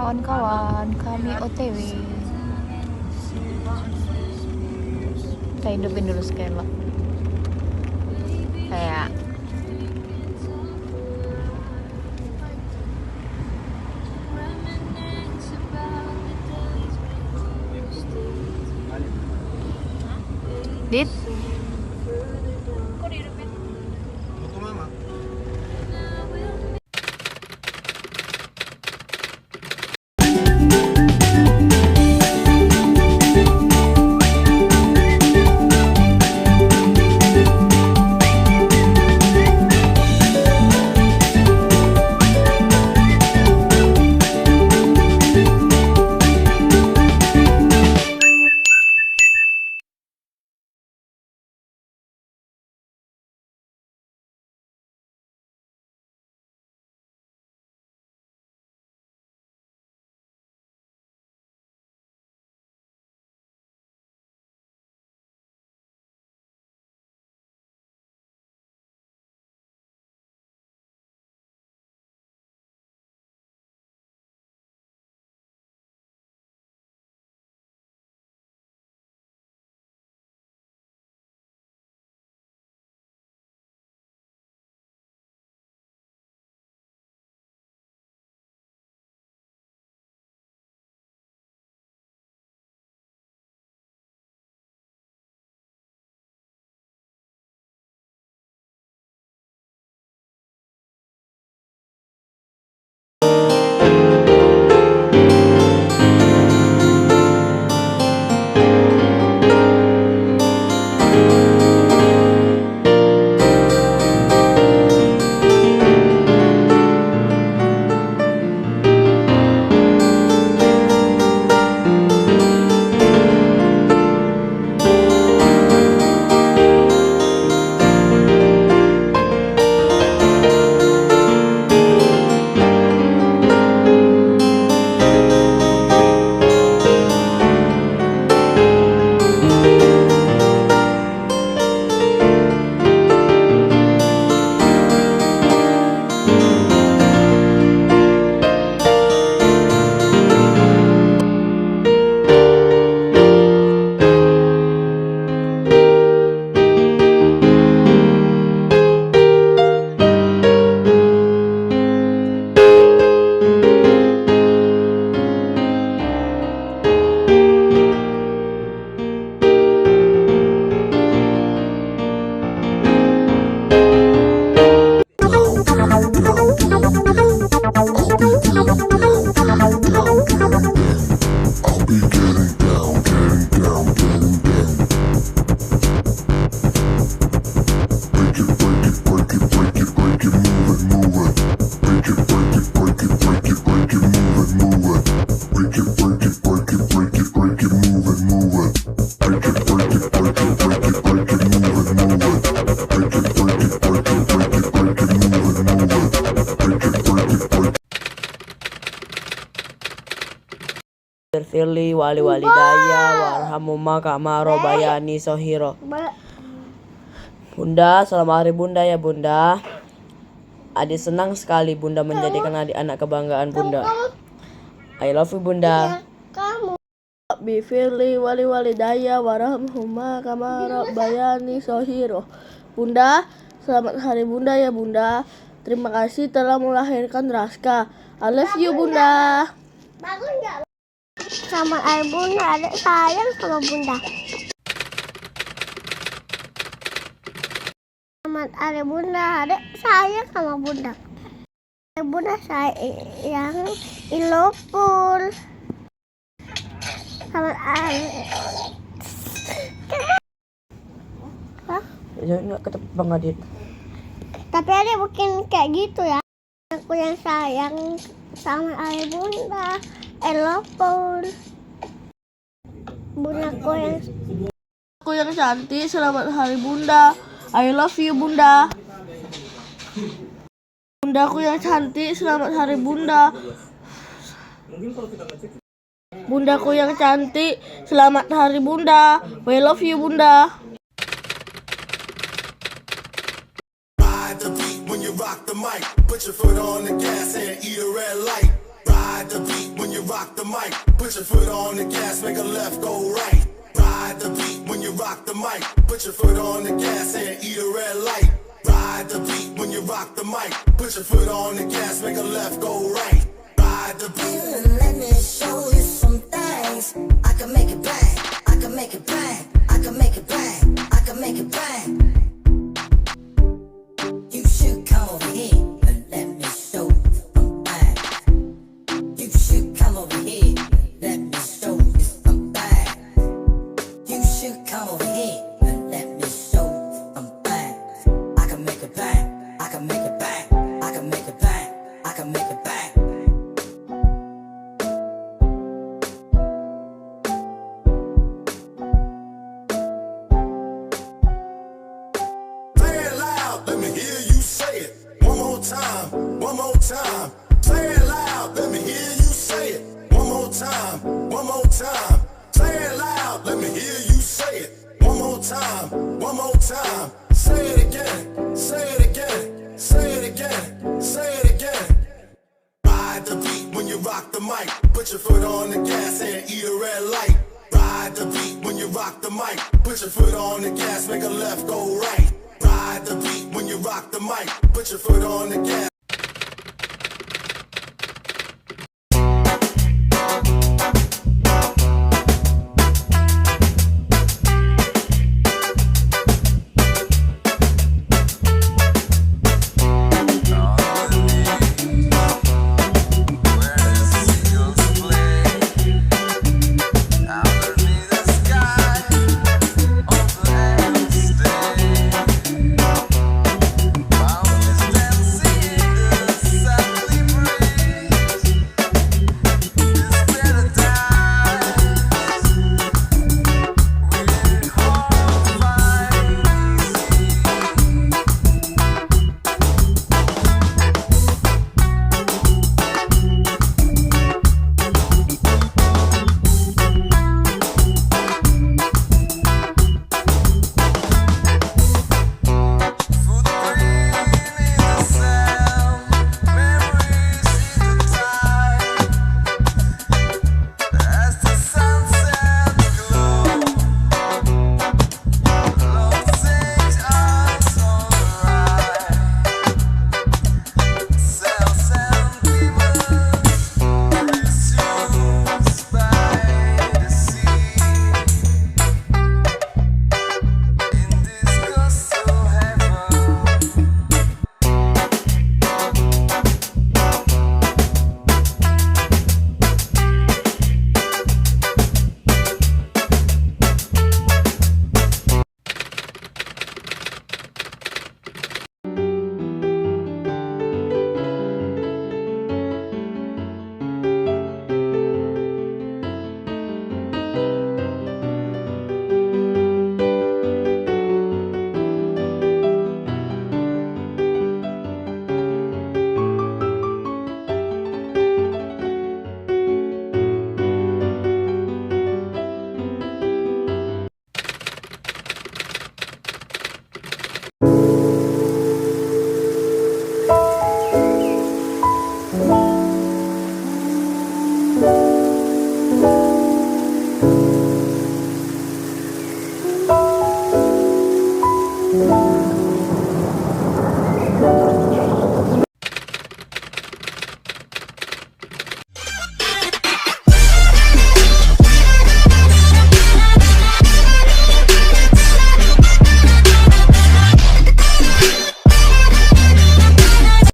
Kawan-kawan, kami OTW. Kita hidupin dulu skelok. Kayak Dit. Kok dihidupin? Foto mama. Firli wali daya warhamuma kamaro bayani sohiro. Bunda, selamat hari Bunda ya Bunda. Adik senang sekali Bunda menjadikan adik anak kebanggaan Bunda. I love you Bunda. Bi Firli wali daya warhamuma kamaro bayani sohiro. Bunda, selamat hari Bunda ya Bunda. Terima kasih telah melahirkan Raska. I love you Bunda. Bangun nggak? Selamat hari Bunda, adek sayang sama Bunda. Selamat hari Bunda, adek sayang sama Bunda. Bunda sayang, walaupun. Selamat hari. Hah? Ya nggak ketebang Adit. Tapi adek mungkin kayak gitu ya. Aku yang sayang sama hari Bunda. Walaupun bundaku yang cantik, selamat hari Bunda. I love you Bunda. Bundaku yang cantik, selamat hari Bunda. Bundaku yang cantik, selamat hari Bunda. I love you Bunda. Ride the beat when you rock the mic. Put your foot on the gas and eat a red light. Ride Ride the beat when you rock the mic. Put your foot on the gas, make a left, go right. Ride the beat when you rock the mic. Put your foot on the gas and eat a red light. Ride the beat when you rock the mic. Put your foot on the gas, make a left, go right. Ride the beat. Let me show you some things. I can make it bang. I can make it bang. I can make it bang. I can make it bang. You should come over here and let me show you some things. You should come over here. Let me show you some things. You should come over here and let me show you some things. I can make it bang. I can make it bang. I can make it bang. I can make it bang. Play it loud, let me hear you say it. One more time, one more time. Play it loud, let me hear you say it. One more time, one more time. Play it loud, let me hear you say it. One more time, one more time. Say it again, say it again, say it again, say it again. Ride the beat when you rock the mic. Put your foot on the gas and eat a red light. Ride the beat when you rock the mic. Put your foot on the gas, make a left, go right. Ride the beat when you rock the mic. Put your foot on the gas.